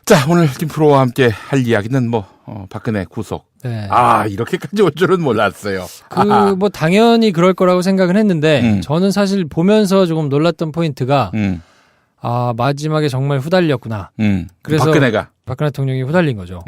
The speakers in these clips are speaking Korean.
자, 오늘 김프로와 함께 할 이야기는 박근혜 구속. 네. 이렇게까지 올 줄은 몰랐어요. 당연히 그럴 거라고 생각은 했는데, 저는 사실 보면서 조금 놀랐던 포인트가, 마지막에 정말 후달렸구나. 그래서 박근혜가. 박근혜 대통령이 후달린 거죠.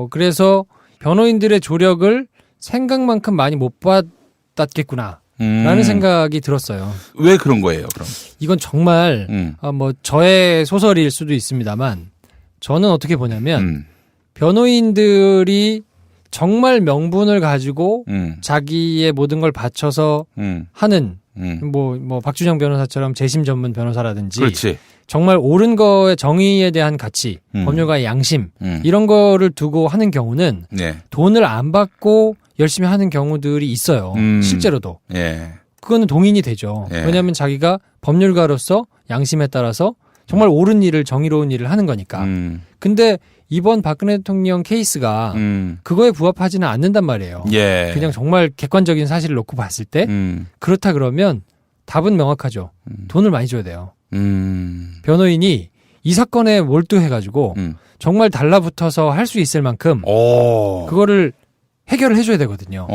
그래서 변호인들의 조력을 생각만큼 많이 못 받았겠구나. 라는 생각이 들었어요. 왜 그런 거예요, 그럼? 이건 정말, 저의 소설일 수도 있습니다만, 저는 어떻게 보냐면, 변호인들이 정말 명분을 가지고 자기의 모든 걸 바쳐서 하는, 박준영 변호사처럼 재심 전문 변호사라든지, 그렇지. 정말 옳은 거의 정의에 대한 가치, 법률가의 양심, 이런 거를 두고 하는 경우는 네. 돈을 안 받고 열심히 하는 경우들이 있어요. 실제로도. 예. 그거는 동의이 되죠. 예. 왜냐하면 자기가 법률가로서 양심에 따라서 정말 옳은 일을, 정의로운 일을 하는 거니까. 근데 이번 박근혜 대통령 케이스가 그거에 부합하지는 않는단 말이에요. 예. 그냥 정말 객관적인 사실을 놓고 봤을 때 그렇다 그러면 답은 명확하죠. 돈을 많이 줘야 돼요. 변호인이 이 사건에 몰두해가지고 정말 달라붙어서 할 수 있을 만큼 그거를 해결을 해줘야 되거든요.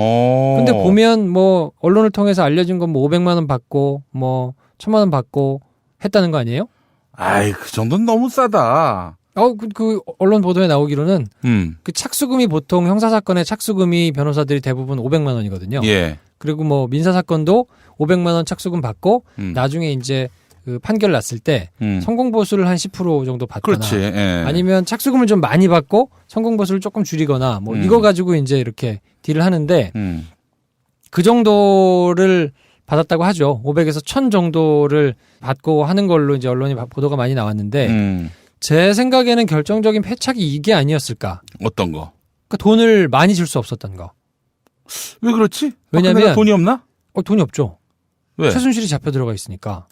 근데 보면 언론을 통해서 알려진 건 500만 원 받고 1000만 원 받고 했다는 거 아니에요? 그 정도는 너무 싸다. 그 언론 보도에 나오기로는 그 착수금이 보통 형사사건의 착수금이 변호사들이 대부분 500만 원이거든요. 예. 그리고 민사사건도 500만 원 착수금 받고 나중에 이제 그 판결 났을 때 성공보수를 한 10% 정도 받거나 그렇지. 예. 아니면 착수금을 좀 많이 받고 성공보수를 조금 줄이거나 이거 가지고 이제 이렇게 딜을 하는데 그 정도를 받았다고 하죠. 500에서 1000 정도를 받고 하는 걸로 이제 언론이 보도가 많이 나왔는데 제 생각에는 결정적인 패착이 이게 아니었을까. 어떤 거? 그러니까 돈을 많이 줄 수 없었던 거. 왜 그렇지? 왜냐면 돈이 없나? 돈이 없죠. 왜? 최순실이 잡혀 들어가 있으니까.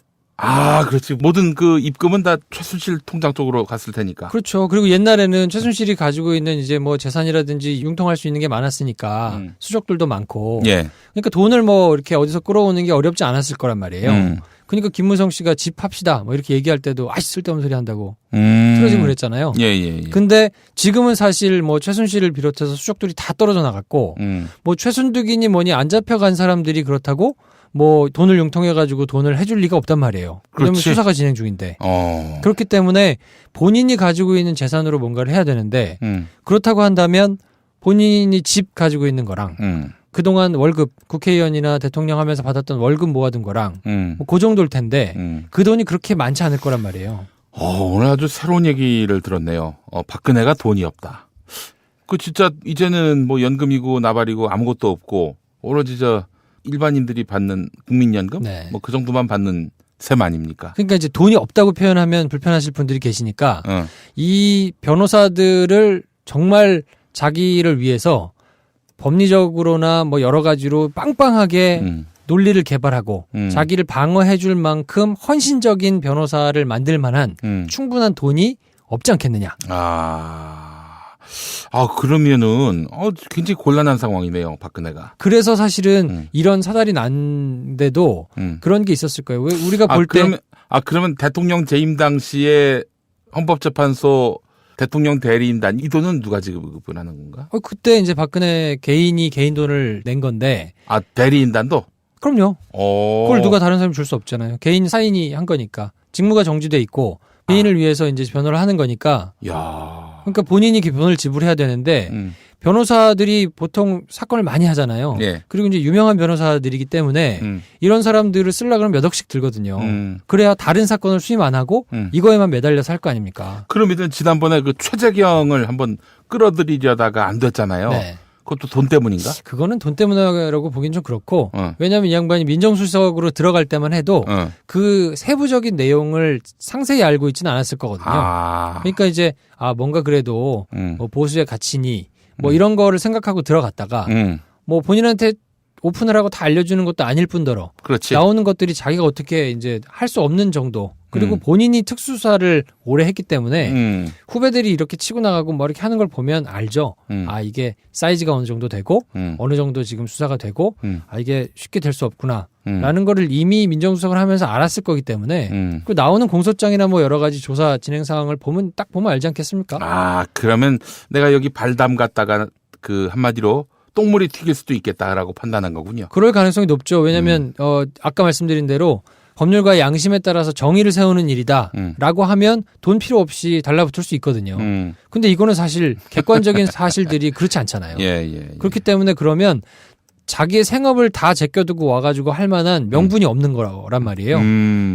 그렇지. 모든 그 입금은 다 최순실 통장 쪽으로 갔을 테니까. 그렇죠. 그리고 옛날에는 최순실이 가지고 있는 이제 재산이라든지 융통할 수 있는 게 많았으니까 수적들도 많고. 예. 그러니까 돈을 이렇게 어디서 끌어오는 게 어렵지 않았을 거란 말이에요. 그러니까 김무성 씨가 집 합시다 이렇게 얘기할 때도 쓸데없는 소리 한다고 틀어지고 그랬잖아요. 예. 근데 지금은 사실 최순실을 비롯해서 수적들이 다 떨어져 나갔고 최순득이니 뭐니 안 잡혀간 사람들이 그렇다고 돈을 융통해가지고 돈을 해줄 리가 없단 말이에요. 그러면 그렇지. 수사가 진행 중인데. 그렇기 때문에 본인이 가지고 있는 재산으로 뭔가를 해야 되는데 그렇다고 한다면 본인이 집 가지고 있는 거랑 그동안 월급 국회의원이나 대통령 하면서 받았던 월급 모아둔 거랑 그 정도일 텐데 그 돈이 그렇게 많지 않을 거란 말이에요. 오늘 아주 새로운 얘기를 들었네요. 박근혜가 돈이 없다. 진짜 이제는 연금이고 나발이고 아무것도 없고 오로지 일반인들이 받는 국민연금? 네. 그 정도만 받는 셈 아닙니까? 그러니까 이제 돈이 없다고 표현하면 불편하실 분들이 계시니까 이 변호사들을 정말 자기를 위해서 법리적으로나 여러 가지로 빵빵하게 논리를 개발하고 자기를 방어해줄 만큼 헌신적인 변호사를 만들 만한 충분한 돈이 없지 않겠느냐. 그러면은 굉장히 곤란한 상황이네요, 박근혜가. 그래서 사실은 이런 사달이 난데도 그런 게 있었을 거예요. 왜 우리가 볼 때 그러면 대통령 재임 당시에 헌법재판소 대통령 대리인단 이 돈은 누가 지급을 하는 건가? 그때 이제 박근혜 개인이 개인 돈을 낸 건데. 대리인단도? 그럼요. 그걸 누가 다른 사람이 줄 수 없잖아요. 개인 사인이 한 거니까. 직무가 정지돼 있고 개인을 위해서 이제 변호를 하는 거니까. 그러니까 본인이 돈을 지불해야 되는데 변호사들이 보통 사건을 많이 하잖아요. 예. 그리고 이제 유명한 변호사들이기 때문에 이런 사람들을 쓰려고 하면 몇 억씩 들거든요. 그래야 다른 사건을 수임 안 하고 이거에만 매달려서 할 거 아닙니까? 그러면 지난번에 최재경을 한번 끌어들이려다가 안 됐잖아요. 네. 그것도 돈 때문인가? 그거는 돈 때문이라고 보긴 좀 그렇고 왜냐하면 이 양반이 민정수석으로 들어갈 때만 해도 그 세부적인 내용을 상세히 알고 있지는 않았을 거거든요. 그러니까 이제 뭔가 그래도 보수의 가치니 이런 거를 생각하고 들어갔다가 본인한테 오픈을 하고 다 알려주는 것도 아닐 뿐더러 그렇지. 나오는 것들이 자기가 어떻게 이제 할 수 없는 정도 그리고 본인이 특수사를 오래 했기 때문에 후배들이 이렇게 치고 나가고 뭐 이렇게 하는 걸 보면 알죠. 아, 이게 사이즈가 어느 정도 되고 어느 정도 지금 수사가 되고 아, 이게 쉽게 될 수 없구나. 라는 거를 이미 민정수석을 하면서 알았을 거기 때문에 그 나오는 공소장이나 뭐 여러 가지 조사 진행 상황을 보면 딱 보면 알지 않겠습니까? 아, 그러면 내가 여기 발담 갔다가 그 한마디로 똥물이 튀길 수도 있겠다라고 판단한 거군요. 그럴 가능성이 높죠. 왜냐하면 아까 말씀드린 대로 법률과 양심에 따라서 정의를 세우는 일이다라고 하면 돈 필요 없이 달라붙을 수 있거든요. 근데 이거는 사실 객관적인 사실들이 그렇지 않잖아요. 예. 그렇기 때문에 그러면 자기의 생업을 다 제껴두고 와가지고 할 만한 명분이 없는 거란 말이에요.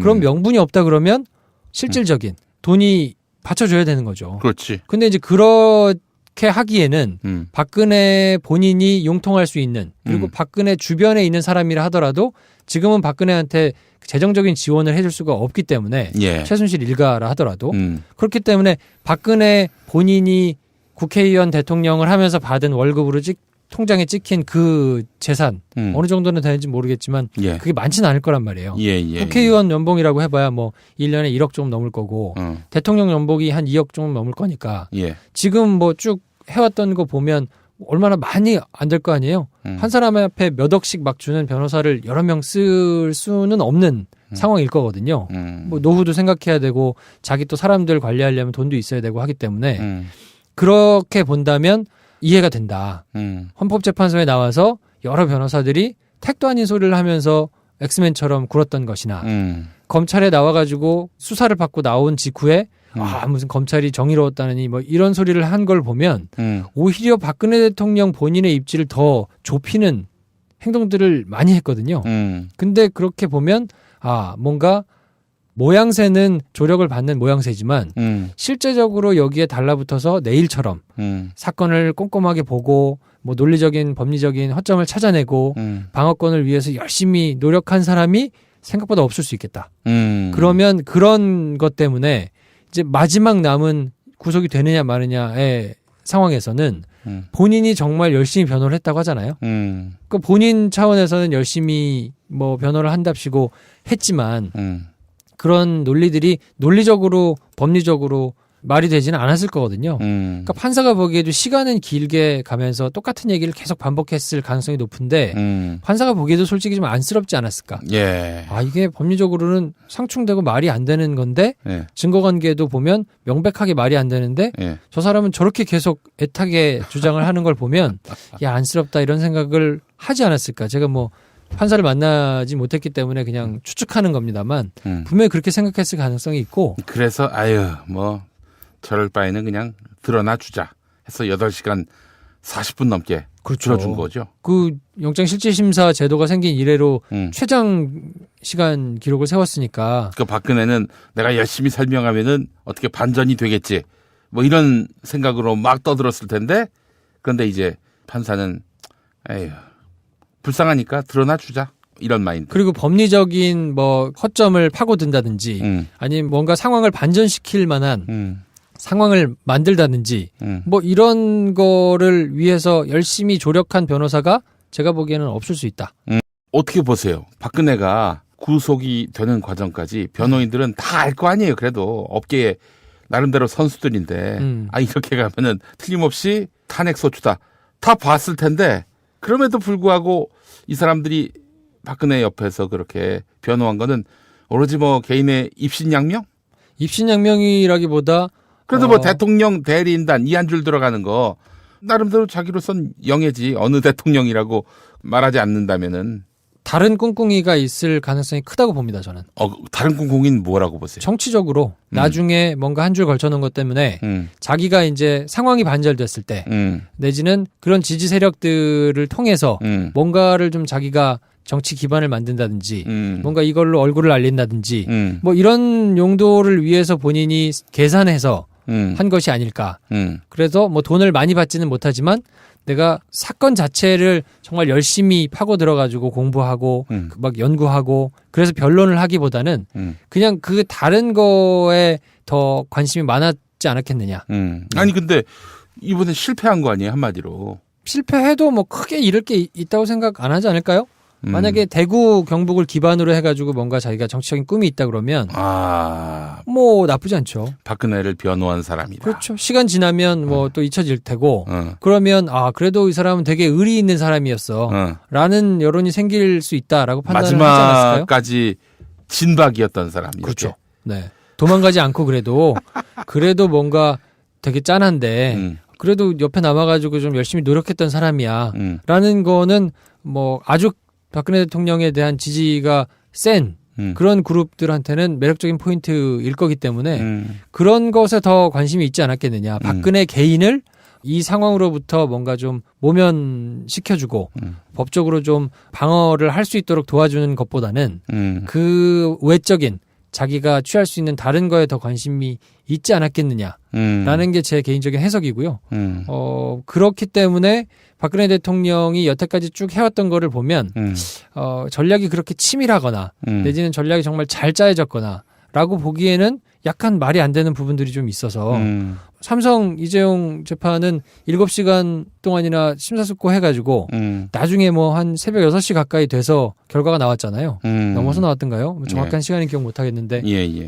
그럼 명분이 없다 그러면 실질적인 돈이 받쳐줘야 되는 거죠. 그렇지. 근데 이제 그렇게 하기에는 박근혜 본인이 용통할 수 있는 그리고 박근혜 주변에 있는 사람이라 하더라도 지금은 박근혜한테 재정적인 지원을 해줄 수가 없기 때문에 예. 최순실 일가라 하더라도 그렇기 때문에 박근혜 본인이 국회의원 대통령을 하면서 받은 월급으로 통장에 찍힌 그 재산 어느 정도는 되는지 모르겠지만 예. 그게 많지는 않을 거란 말이에요. 예. 국회의원 연봉이라고 해봐야 뭐 1년에 1억 좀 넘을 거고 대통령 연봉이 한 2억 좀 넘을 거니까 예. 지금 뭐 쭉 해왔던 거 보면 얼마나 많이 안 될 거 아니에요. 한 사람 앞에 몇 억씩 막 주는 변호사를 여러 명 쓸 수는 없는 상황일 거거든요. 뭐 노후도 생각해야 되고 자기 또 사람들 관리하려면 돈도 있어야 되고 하기 때문에 그렇게 본다면 이해가 된다. 헌법재판소에 나와서 여러 변호사들이 택도 아닌 소리를 하면서 엑스맨처럼 굴었던 것이나 검찰에 나와가지고 수사를 받고 나온 직후에 아 무슨 검찰이 정의로웠다느니 뭐 이런 소리를 한 걸 보면 오히려 박근혜 대통령 본인의 입지를 더 좁히는 행동들을 많이 했거든요. 근데 그렇게 보면 아 뭔가 모양새는 조력을 받는 모양새지만 실제적으로 여기에 달라붙어서 내일처럼 사건을 꼼꼼하게 보고 뭐 논리적인 법리적인 허점을 찾아내고 방어권을 위해서 열심히 노력한 사람이 생각보다 없을 수 있겠다. 그러면 그런 것 때문에 이제 마지막 남은 구속이 되느냐 마느냐의 상황에서는 본인이 정말 열심히 변호를 했다고 하잖아요. 그 본인 차원에서는 열심히 뭐 변호를 한답시고 했지만 그런 논리들이 논리적으로 법리적으로 말이 되지는 않았을 거거든요. 그러니까 판사가 보기에도 시간은 길게 가면서 똑같은 얘기를 계속 반복했을 가능성이 높은데 판사가 보기에도 솔직히 좀 안쓰럽지 않았을까. 예. 아 이게 법리적으로는 상충되고 말이 안 되는 건데 예. 증거관계도 보면 명백하게 말이 안 되는데 예. 저 사람은 저렇게 계속 애타게 주장을 하는 걸 보면 야 안쓰럽다 이런 생각을 하지 않았을까. 제가 뭐 판사를 만나지 못했기 때문에 그냥 추측하는 겁니다만 분명히 그렇게 생각했을 가능성이 있고 그래서 아유 뭐 저럴 바에는 그냥 드러나 주자 해서 8시간 40분 넘게 그렇죠. 줄여준 거죠. 그 영장실질심사 제도가 생긴 이래로 최장 시간 기록을 세웠으니까 그 박근혜는 내가 열심히 설명하면은 어떻게 반전이 되겠지 뭐 이런 생각으로 막 떠들었을 텐데 그런데 이제 판사는 에휴 불쌍하니까 드러나 주자 이런 마인드. 그리고 법리적인 뭐 허점을 파고든다든지 아니면 뭔가 상황을 반전시킬 만한 상황을 만들다든지 뭐 이런 거를 위해서 열심히 조력한 변호사가 제가 보기에는 없을 수 있다. 어떻게 보세요? 박근혜가 구속이 되는 과정까지 변호인들은 다 알 거 아니에요. 그래도 업계에 나름대로 선수들인데 아 이렇게 가면은 틀림없이 탄핵 소추다. 다 봤을 텐데 그럼에도 불구하고 이 사람들이 박근혜 옆에서 그렇게 변호한 거는 오로지 뭐 개인의 입신양명? 입신양명이라기보다 그래도 뭐 대통령 대리인단 이 한 줄 들어가는 거 나름대로 자기로선 영예지 어느 대통령이라고 말하지 않는다면은 다른 꿍꿍이가 있을 가능성이 크다고 봅니다 저는. 다른 꿍꿍이는 뭐라고 보세요? 정치적으로 나중에 뭔가 한 줄 걸쳐놓은 것 때문에 자기가 이제 상황이 반절됐을 때 내지는 그런 지지 세력들을 통해서 뭔가를 좀 자기가 정치 기반을 만든다든지 뭔가 이걸로 얼굴을 알린다든지 뭐 이런 용도를 위해서 본인이 계산해서 한 것이 아닐까. 그래서 뭐 돈을 많이 받지는 못하지만 내가 사건 자체를 정말 열심히 파고 들어가지고 공부하고 막 연구하고 그래서 변론을 하기보다는 그냥 그 다른 거에 더 관심이 많았지 않았겠느냐. 아니 근데 이번에 실패한 거 아니에요 한마디로. 실패해도 뭐 크게 잃을 게 있다고 생각 안 하지 않을까요? 만약에 대구 경북을 기반으로 해가지고 뭔가 자기가 정치적인 꿈이 있다 그러면 뭐 나쁘지 않죠. 박근혜를 변호한 사람이다. 그렇죠. 시간 지나면 뭐 또 잊혀질 테고 그러면 그래도 이 사람은 되게 의리 있는 사람이었어 라는 여론이 생길 수 있다라고 판단을 하지 않았을까요? 마지막까지 진박이었던 사람이었죠. 그렇죠. 네. 도망가지 않고 그래도 뭔가 되게 짠한데 그래도 옆에 남아가지고 좀 열심히 노력했던 사람이야 라는 거는 뭐 아주 박근혜 대통령에 대한 지지가 센 그런 그룹들한테는 매력적인 포인트일 거기 때문에 그런 것에 더 관심이 있지 않았겠느냐. 박근혜 개인을 이 상황으로부터 뭔가 좀 모면시켜주고 법적으로 좀 방어를 할 수 있도록 도와주는 것보다는 그 외적인 자기가 취할 수 있는 다른 거에 더 관심이 있지 않았겠느냐라는 게 제 개인적인 해석이고요. 그렇기 때문에 박근혜 대통령이 여태까지 쭉 해왔던 거를 보면 전략이 그렇게 치밀하거나 내지는 전략이 정말 잘 짜여졌거나 라고 보기에는 약간 말이 안 되는 부분들이 좀 있어서 삼성 이재용 재판은 7시간 동안이나 심사숙고 해가지고 나중에 뭐 한 새벽 6시 가까이 돼서 결과가 나왔잖아요. 넘어서 나왔던가요? 정확한 시간은 기억 못하겠는데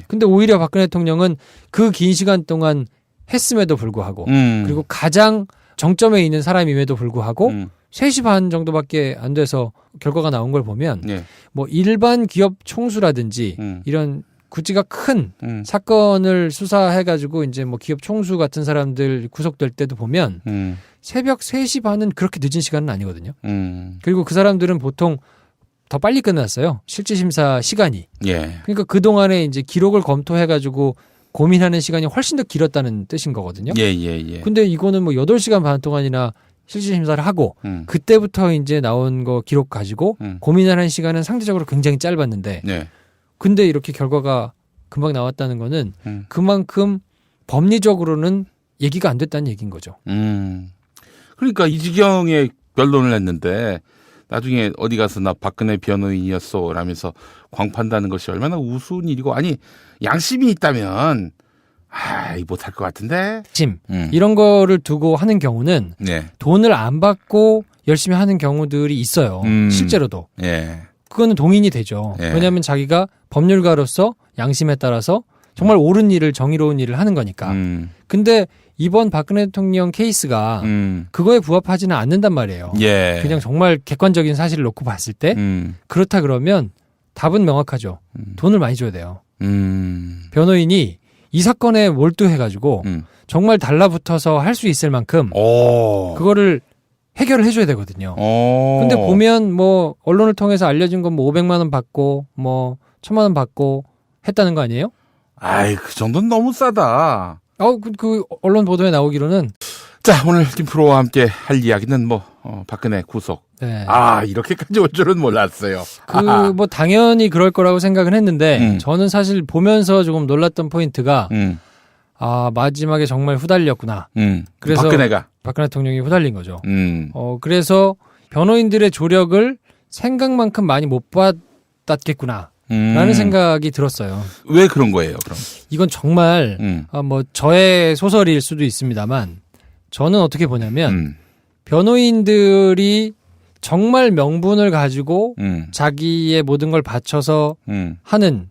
근데 오히려 박근혜 대통령은 그 긴 시간 동안 했음에도 불구하고 그리고 가장 정점에 있는 사람임에도 불구하고 3시 반 정도밖에 안 돼서 결과가 나온 걸 보면 뭐 일반 기업 총수라든지 이런 구찌가 큰 사건을 수사해가지고 이제 뭐 기업 총수 같은 사람들 구속될 때도 보면 새벽 3시 반은 그렇게 늦은 시간은 아니거든요. 그리고 그 사람들은 보통 더 빨리 끝났어요. 실질심사 시간이. 그러니까 그동안에 이제 기록을 검토해가지고 고민하는 시간이 훨씬 더 길었다는 뜻인 거거든요. 근데 이거는 뭐 8시간 반 동안이나 실질심사를 하고 그때부터 이제 나온 거 기록 가지고 고민하는 시간은 상대적으로 굉장히 짧았는데 근데 이렇게 결과가 금방 나왔다는 거는 그만큼 법리적으로는 얘기가 안 됐다는 얘기인 거죠. 그러니까 이 지경에 변론을 했는데 나중에 어디 가서 나 박근혜 변호인이었어 라면서 광판다는 것이 얼마나 우스운 일이고 아니 양심이 있다면 못할 것 같은데 이런 거를 두고 하는 경우는 돈을 안 받고 열심히 하는 경우들이 있어요. 실제로도. 그거는 동의이 되죠. 왜냐하면 자기가 법률가로서 양심에 따라서 정말 옳은 일을 정의로운 일을 하는 거니까. 근데 이번 박근혜 대통령 케이스가 그거에 부합하지는 않는단 말이에요. 그냥 정말 객관적인 사실을 놓고 봤을 때 그렇다 그러면 답은 명확하죠. 돈을 많이 줘야 돼요. 변호인이 이 사건에 몰두해가지고 정말 달라붙어서 할 수 있을 만큼 그거를 해결을 해줘야 되거든요. 근데 보면 뭐 언론을 통해서 알려진 건 뭐 500만 원 받고 뭐 1000만 원 받고 했다는 거 아니에요? 그 정도는 너무 싸다. 그 언론 보도에 나오기로는. 자, 오늘 김프로와 함께 할 이야기는 박근혜 구속. 이렇게까지 올 줄은 몰랐어요. 뭐 당연히 그럴 거라고 생각은 했는데 저는 사실 보면서 조금 놀랐던 포인트가 마지막에 정말 후달렸구나. 그래서 박근혜 대통령이 후달린 거죠. 그래서 변호인들의 조력을 생각만큼 많이 못 받았겠구나. 라는 생각이 들었어요. 왜 그런 거예요, 그럼? 이건 정말, 뭐, 저의 소설일 수도 있습니다만, 저는 어떻게 보냐면, 변호인들이 정말 명분을 가지고 자기의 모든 걸 바쳐서 하는,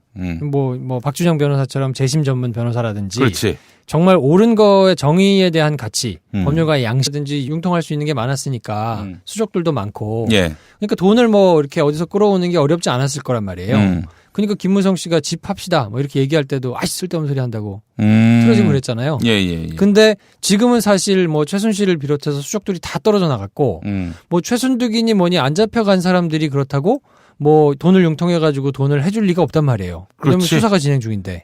뭐, 박준영 변호사처럼 재심 전문 변호사라든지, 그렇지. 정말 옳은 거의 정의에 대한 가치, 법률가의 양식이든지 융통할 수 있는 게 많았으니까 수족들도 많고, 그러니까 돈을 뭐 이렇게 어디서 끌어오는 게 어렵지 않았을 거란 말이에요. 그러니까 김무성 씨가 집 팝시다 뭐 이렇게 얘기할 때도 쓸데없는 소리 한다고 틀어지고 그랬잖아요. 근데 지금은 사실 뭐 최순실을 비롯해서 수족들이 다 떨어져 나갔고, 뭐 최순득이니 뭐니 안 잡혀간 사람들이 그렇다고 뭐 돈을 융통해가지고 돈을 해줄 리가 없단 말이에요. 그러면 수사가 진행 중인데.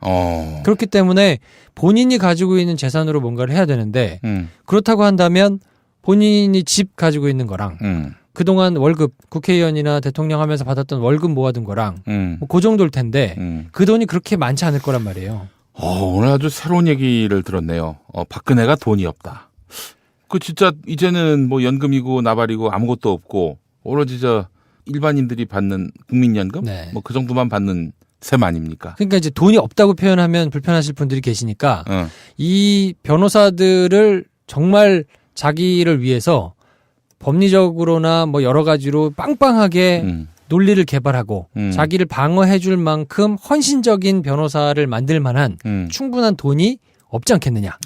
그렇기 때문에 본인이 가지고 있는 재산으로 뭔가를 해야 되는데 그렇다고 한다면 본인이 집 가지고 있는 거랑 그동안 월급 국회의원이나 대통령 하면서 받았던 월급 모아둔 거랑 뭐 그 정도일 텐데 그 돈이 그렇게 많지 않을 거란 말이에요. 오늘 아주 새로운 얘기를 들었네요. 박근혜가 돈이 없다. 진짜 이제는 뭐 연금이고 나발이고 아무것도 없고 오로지 일반인들이 받는 국민연금? 뭐 그 정도만 받는 셈 아닙니까? 그러니까 이제 돈이 없다고 표현하면 불편하실 분들이 계시니까 이 변호사들을 정말 자기를 위해서 법리적으로나 뭐 여러 가지로 빵빵하게 논리를 개발하고 자기를 방어해줄 만큼 헌신적인 변호사를 만들 만한 충분한 돈이 없지 않겠느냐.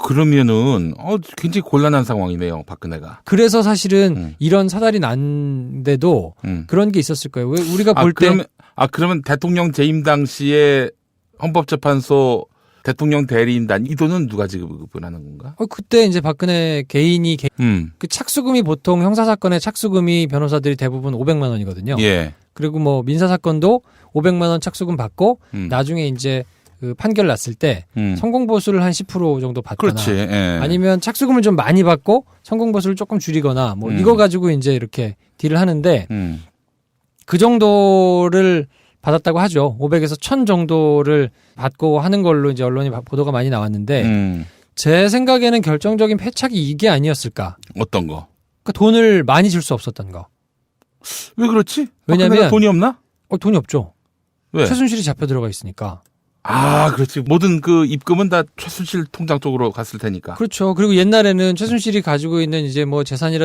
그러면은 굉장히 곤란한 상황이네요, 박근혜가. 그래서 사실은 이런 사달이 난데도 그런 게 있었을 거예요. 왜 우리가 볼 때 그러면 대통령 재임 당시에 헌법재판소 대통령 대리인단 이 돈은 누가 지급을 하는 건가? 그때 이제 박근혜 개인이 그 착수금이 보통 형사사건의 착수금이 변호사들이 대부분 500만 원이거든요. 예. 그리고 뭐 민사사건도 500만 원 착수금 받고 나중에 이제 그 판결 났을 때 성공보수를 한 10% 정도 받거나 그렇지. 예. 아니면 착수금을 좀 많이 받고 성공보수를 조금 줄이거나 뭐 이거 가지고 이제 이렇게 딜을 하는데 그 정도를 받았다고 하죠. 500에서 1000 정도를 받고 하는 걸로 이제 언론이 보도가 많이 나왔는데 제 생각에는 결정적인 패착이 이게 아니었을까. 어떤 거? 그러니까 돈을 많이 줄 수 없었던 거. 왜 그렇지? 왜냐면 돈이 없나? 돈이 없죠. 왜? 최순실이 잡혀 들어가 있으니까. 그렇지. 모든 그 입금은 다 최순실 통장 쪽으로 갔을 테니까. 그렇죠. 그리고 옛날에는 최순실이 가지고 있는 이제 뭐 재산이라